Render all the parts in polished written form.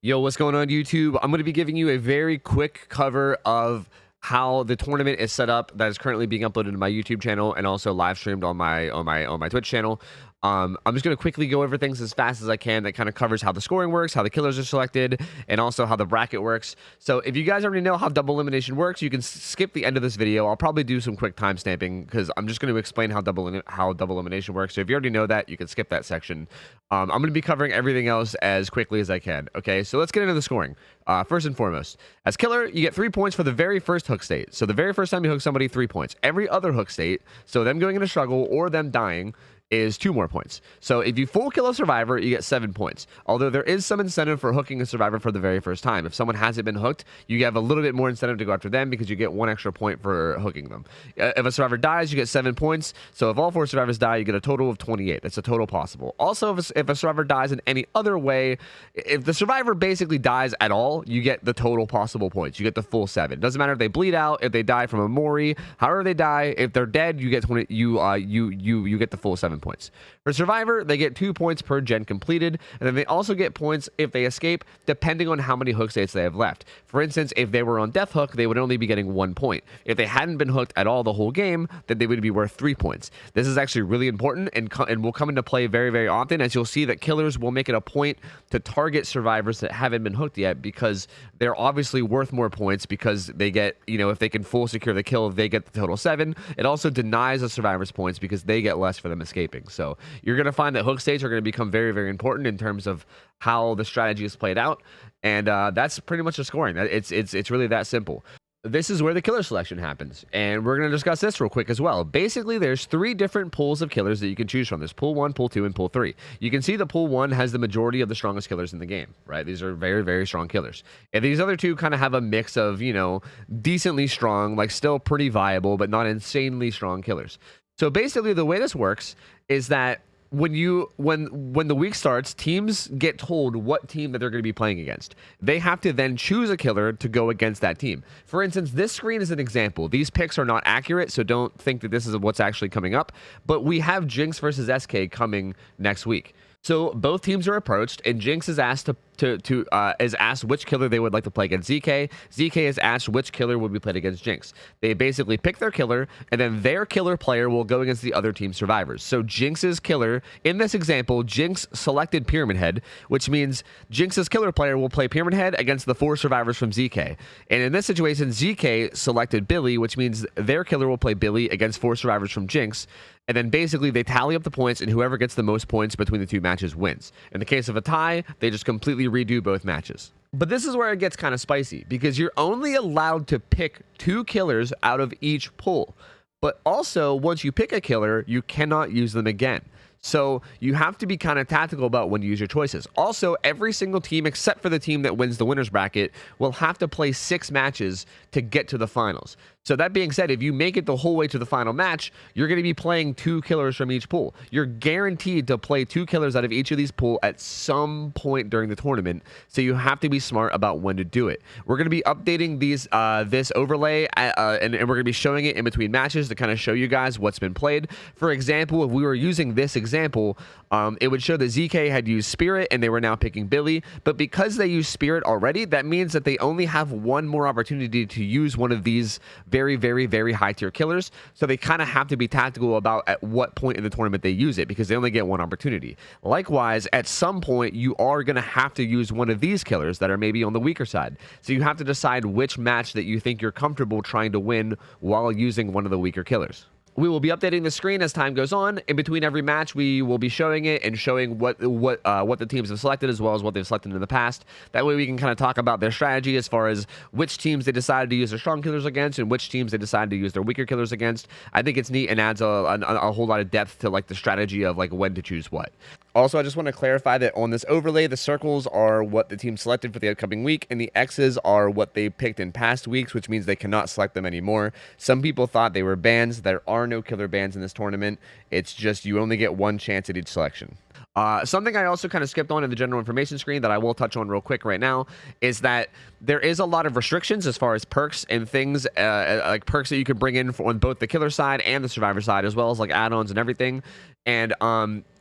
Yo, what's going on, YouTube? I'm going to be giving you a very quick cover of how the tournament is set up that is currently being uploaded to my YouTube channel and also live streamed on my Twitch channel. I'm just going to quickly go over things as fast as I can that kind of covers how the scoring works, how the killers are selected, and also how the bracket works. So if you guys already know how double elimination works, you can skip the end of this video. I'll probably do some quick time stamping because I'm just going to explain how double elimination works. So if you already know that, you can skip that section. I'm going to be covering everything else as quickly as I can. Okay, so let's get into the scoring. First and foremost, as killer, you get 3 points for the very first hook state. So the very first time you hook somebody, 3 points. Every other hook state, so them going into struggle or them dying, is 2 more points. So if you full kill a survivor, you get 7 points. Although there is some incentive for hooking a survivor for the very first time. If someone hasn't been hooked, you have a little bit more incentive to go after them because you get 1 extra point for hooking them. If a survivor dies, you get 7 points. So if all 4 survivors die, you get a total of 28. That's a total possible. Also, if a survivor dies in any other way, if the survivor basically dies at all, you get the total possible points. You get the full 7. It doesn't matter if they bleed out, if they die from a Mori, however they die. If they're dead, you get 20. You get the full 7 points. For survivor, they get 2 points per gen completed, and then they also get points if they escape, depending on how many hook states they have left. For instance, if they were on death hook, they would only be getting 1 point. If they hadn't been hooked at all the whole game, then they would be worth 3 points. This is actually really important and will come into play very, very often, as you'll see that killers will make it a point to target survivors that haven't been hooked yet because they're obviously worth more points because they get, if they can full secure the kill, they get the total 7. It also denies the survivors points because they get less for them escaping. So you're going to find that hook states are going to become very, very important in terms of how the strategy is played out. And that's pretty much the scoring. It's really that simple. This is where the killer selection happens, and we're going to discuss this real quick as well. Basically, there's 3 different pools of killers that you can choose from. There's pool 1, pool 2, and pool 3. You can see the pool 1 has the majority of the strongest killers in the game, right? These are very, very strong killers. And these other 2 kind of have a mix of, decently strong, like still pretty viable, but not insanely strong killers. So basically, the way this works is that when the week starts, teams get told what team that they're going to be playing against. They have to then choose a killer to go against that team. For instance, this screen is an example. These picks are not accurate, so don't think that this is what's actually coming up. But we have Jinx versus SK coming next week. So both teams are approached, and Jinx is asked is asked which killer they would like to play against ZK. ZK is asked which killer would be played against Jinx. They basically pick their killer, and then their killer player will go against the other team's survivors. So Jinx's killer, in this example, Jinx selected Pyramid Head, which means Jinx's killer player will play Pyramid Head against the 4 survivors from ZK. And in this situation, ZK selected Billy, which means their killer will play Billy against 4 survivors from Jinx. And then basically they tally up the points, and whoever gets the most points between the 2 matches wins. In the case of a tie, they just completely redo both matches. But this is where it gets kind of spicy, because you're only allowed to pick 2 killers out of each pool. But also, once you pick a killer, you cannot use them again. So you have to be kind of tactical about when you use your choices. Also, every single team, except for the team that wins the winner's bracket, will have to play 6 matches to get to the finals. So that being said, if you make it the whole way to the final match, you're going to be playing 2 killers from each pool. You're guaranteed to play 2 killers out of each of these pools at some point during the tournament. So you have to be smart about when to do it. We're going to be updating this overlay, and we're going to be showing it in between matches to kind of show you guys what's been played. For example, if we were using this example, it would show that ZK had used Spirit and they were now picking Billy. But because they used Spirit already, that means that they only have 1 more opportunity to use one of these very, very, very high tier killers. So they kind of have to be tactical about at what point in the tournament they use it, because they only get 1 opportunity. Likewise, at some point, you are going to have to use one of these killers that are maybe on the weaker side. So you have to decide which match that you think you're comfortable trying to win while using one of the weaker killers. We will be updating the screen as time goes on. In between every match, we will be showing it and showing what the teams have selected, as well as what they've selected in the past. That way we can kind of talk about their strategy as far as which teams they decided to use their strong killers against and which teams they decided to use their weaker killers against. I think it's neat and adds a whole lot of depth to like the strategy of like when to choose what. Also, I just want to clarify that on this overlay, the circles are what the team selected for the upcoming week, and the X's are what they picked in past weeks, which means they cannot select them anymore. Some people thought they were bans. There are no killer bans in this tournament. It's just you only get 1 chance at each selection. Something I also kind of skipped on in the general information screen that I will touch on real quick right now is that there is a lot of restrictions as far as perks and things, like perks that you can bring in on both the killer side and the survivor side, as well as like add-ons and everything. And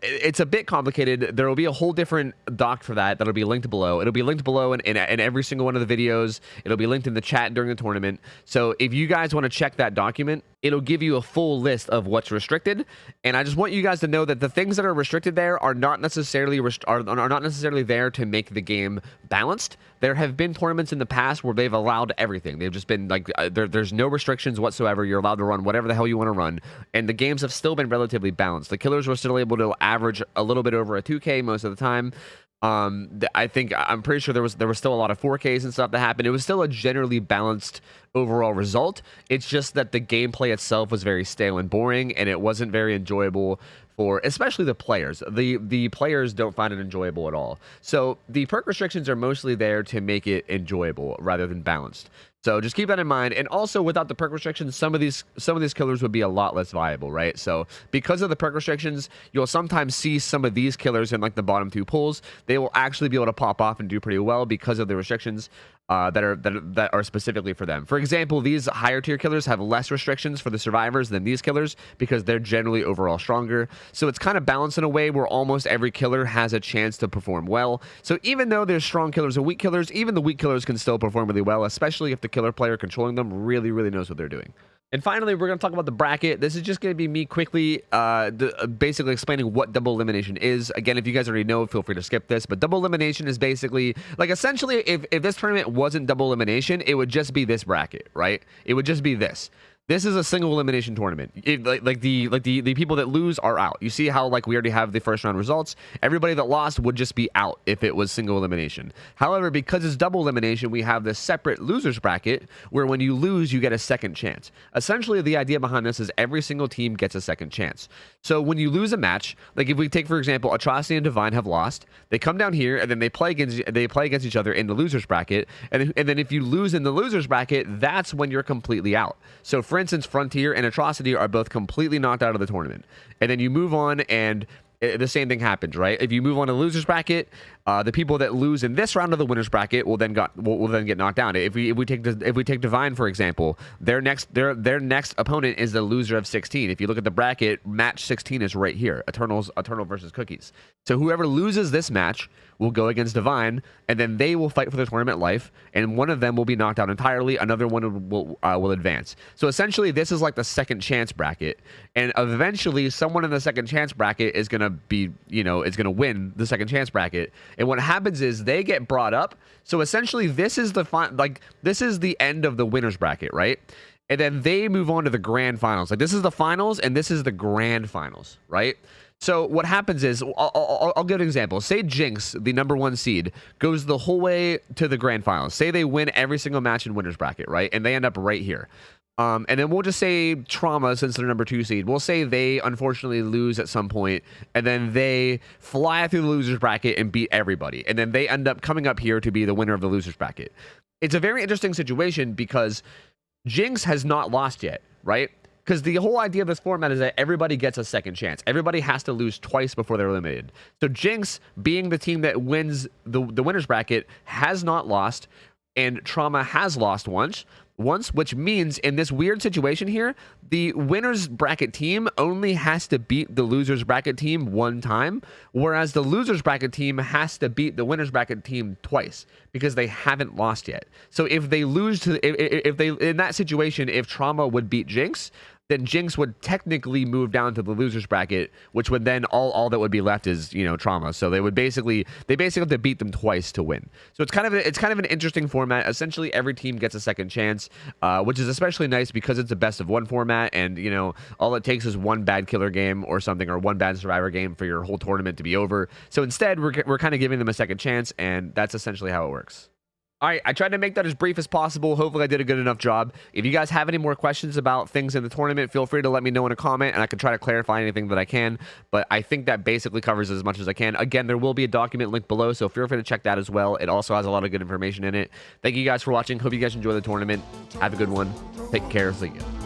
it's a bit complicated. There will be a whole different doc for that that'll be linked below. It'll be linked below in every single one of the videos. It'll be linked in the chat during the tournament. So if you guys want to check that document, it'll give you a full list of what's restricted. And I just want you guys to know that the things that are restricted there are not necessarily not necessarily there to make the game balanced. There have been tournaments in the past where they've allowed everything. They've just been like, there's no restrictions whatsoever. You're allowed to run whatever the hell you want to run. And the games have still been relatively balanced. The killers were still able to average a little bit over a 2K most of the time. I'm pretty sure there was still a lot of 4Ks and stuff that happened. It was still a generally balanced overall result. It's just that the gameplay itself was very stale and boring, and it wasn't very enjoyable for especially the players. The players don't find it enjoyable at all. So the perk restrictions are mostly there to make it enjoyable rather than balanced. So just keep that in mind. And also, without the perk restrictions, some of these killers would be a lot less viable, right? So because of the perk restrictions, you'll sometimes see some of these killers in like the bottom 2 pools. They will actually be able to pop off and do pretty well because of the restrictions that are specifically for them. For example, these higher tier killers have less restrictions for the survivors than these killers because they're generally overall stronger. So it's kind of balanced in a way where almost every killer has a chance to perform well. So even though there's strong killers and weak killers, even the weak killers can still perform really well, especially if the killer player controlling them really knows what they're doing. And finally, we're going to talk about the bracket. This is just going to be me quickly basically explaining what double elimination is. Again, if you guys already know, feel free to skip this. But double elimination is basically, like, essentially, if this tournament wasn't double elimination, it would just be this bracket, right? It would just be this. This is a single elimination tournament. The people that lose are out. You see how like we already have the first round results. Everybody that lost would just be out if it was single elimination. However, because it's double elimination, we have this separate losers bracket where when you lose, you get a second chance. Essentially, the idea behind this is every single team gets a second chance. So when you lose a match, like if we take for example, Atrocity and Divine have lost, they come down here and then they play against each other in the losers bracket, and then if you lose in the losers bracket, that's when you're completely out. So for instance, Frontier and Atrocity are both completely knocked out of the tournament. And then you move on and the same thing happens, right? If you move on to the losers bracket, the people that lose in this round of the winners bracket will then get knocked down. If we take Divine for example, their next opponent is the loser of 16. If you look at the bracket, match 16 is right here, Eternal versus Cookies. So whoever loses this match will go against Divine, and then they will fight for the tournament life, and one of them will be knocked out entirely. Another one will advance. So essentially, this is like the second chance bracket, and eventually, someone in the second chance bracket is gonna be, is gonna win the second chance bracket. And what happens is they get brought up. So essentially, this is this is the end of the winners bracket, right? And then they move on to the grand finals. Like this is the finals, and this is the grand finals, right? So what happens is, I'll give an example. Say Jinx, the #1 seed, goes the whole way to the grand finals. Say they win every single match in winners bracket, right? And they end up right here. And then we'll just say Trauma, since they're #2 seed. We'll say they unfortunately lose at some point, and then they fly through the losers bracket and beat everybody. And then they end up coming up here to be the winner of the losers bracket. It's a very interesting situation because Jinx has not lost yet, right? Because the whole idea of this format is that everybody gets a second chance. Everybody has to lose twice before they're eliminated. So Jinx, being the team that wins the winners bracket, has not lost, and Trauma has lost once, which means in this weird situation here, the winners bracket team only has to beat the losers bracket team one time, whereas the losers bracket team has to beat the winners bracket team twice because they haven't lost yet. So if they lose to, if they in that situation, if Trauma would beat Jinx, then Jinx would technically move down to the losers bracket, which would then all that would be left is Trauma. So they basically have to beat them twice to win. So it's kind of an interesting format. Essentially, every team gets a second chance, which is especially nice because it's a best of one format, and all it takes is one bad killer game or something, or one bad survivor game for your whole tournament to be over. So instead, we're kind of giving them a second chance, and that's essentially how it works. All right, I tried to make that as brief as possible. Hopefully I did a good enough job. If you guys have any more questions about things in the tournament, feel free to let me know in a comment, and I can try to clarify anything that I can. But I think that basically covers as much as I can. Again, there will be a document linked below, so feel free to check that as well. It also has a lot of good information in it. Thank you guys for watching. Hope you guys enjoy the tournament. Have a good one. Take care. See you.